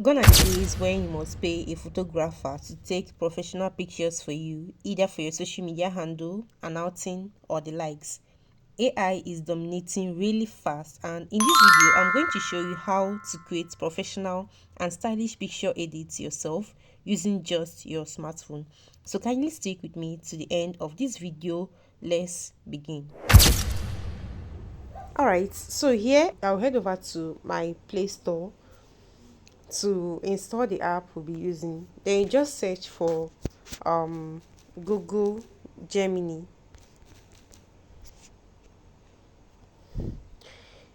Gonna be days when you must pay a photographer to take professional pictures for you, either for your social media handle, an outing, or the likes. AI is dominating really fast, and in this video, I'm going to show you how to create professional and stylish picture edits yourself using just your smartphone. So kindly stick with me to the end of this video. Let's begin. Alright, so here I'll head over to my Play Store to install the app we'll be using. Then you just search for um Google Gemini. You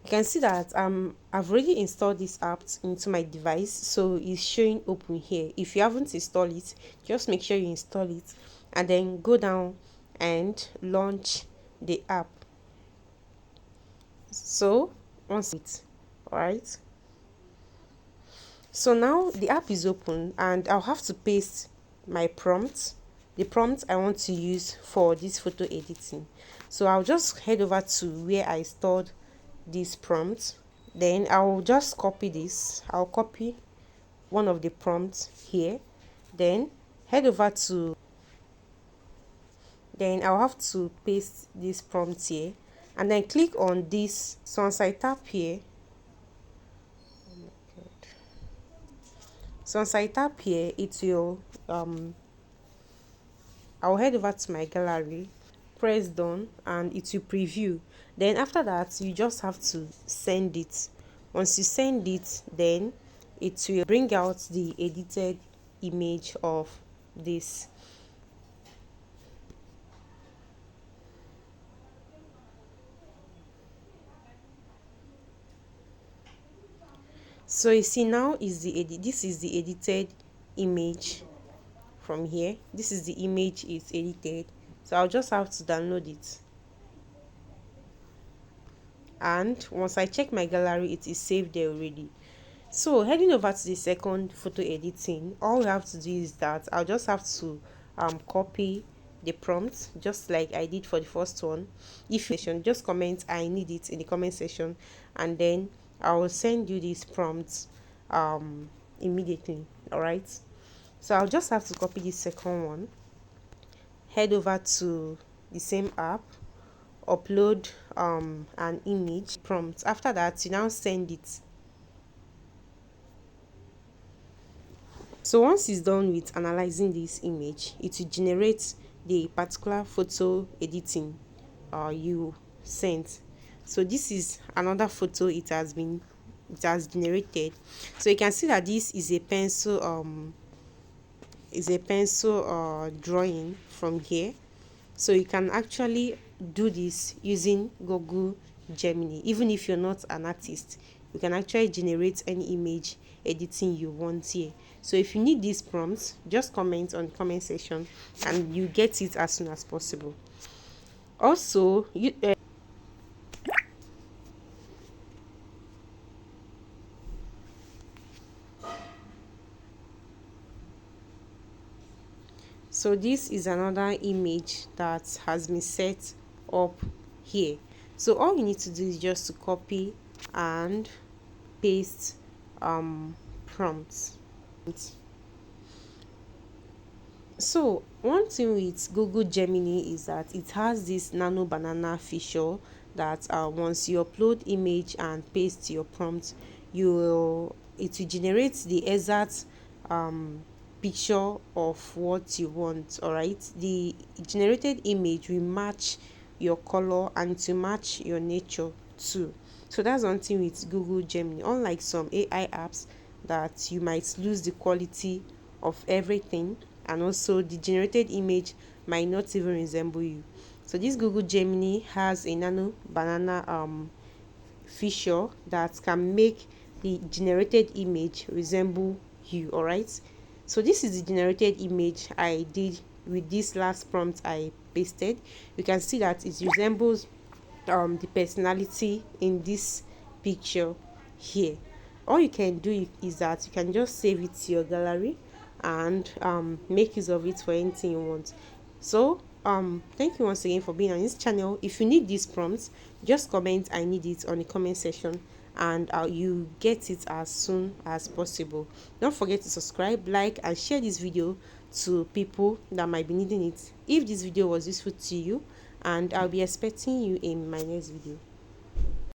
can see that I've already installed this app into my device, so it's showing open here. If you haven't installed it, just make sure you install it and then go down and launch the app. So once it, all right, so now the app is open and I'll have to paste my prompt, the prompt I want to use for this photo editing. So I'll just head over to where I stored this prompt. Then I'll just copy this. I'll copy one of the prompts here. Then head over to, then I'll have to paste this prompt here and then click on this. So once I tap here, so once I tap here, it will I'll head over to my gallery, press done, and it will preview. Then after that, you just have to send it. Once you send it, then it will bring out the edited image of this. So you see now is the edit. This is the edited image from here. This is the image it's edited. So I'll just have to download it. And once I check my gallery, it is saved there already. So heading over to the second photo editing, all we have to do is that I'll just have to copy the prompt just like I did for the first one. If you just comment I need it in the comment section, and then I will send you these prompts immediately. All right, so I'll just have to copy the second one, head over to the same app, upload an image prompt. After that, you now send it. So once it's done with analyzing this image, it will generate the particular photo editing you sent. So this is another photo it has generated. So you can see that this is a pencil drawing from here. So you can actually do this using Google Gemini. Even if you're not an artist, you can actually generate any image editing you want here. So if you need these prompts, just comment on the comment section and you get it as soon as possible. Also, so this is another image that has been set up here. So all you need to do is just to copy and paste prompts. So one thing with Google Gemini is that it has this Nano Banana feature that once you upload image and paste your prompt, it will generate the exact picture of what you want. All right, the generated image will match your color and to match your nature too. So that's one thing with Google Gemini. Unlike some AI apps that you might lose the quality of everything, and also the generated image might not even resemble you. So this Google Gemini has a Nano Banana feature that can make the generated image resemble you. All right, so this is the generated image I did with this last prompt I pasted. You can see that it resembles the personality in this picture here. All you can do is that you can just save it to your gallery and make use of it for anything you want. So thank you once again for being on this channel. If you need these prompts, just comment I need it on the comment section and you get it as soon as possible. Don't forget to subscribe, like, and share this video to people that might be needing it if this video was useful to you, and I'll be expecting you in my next video.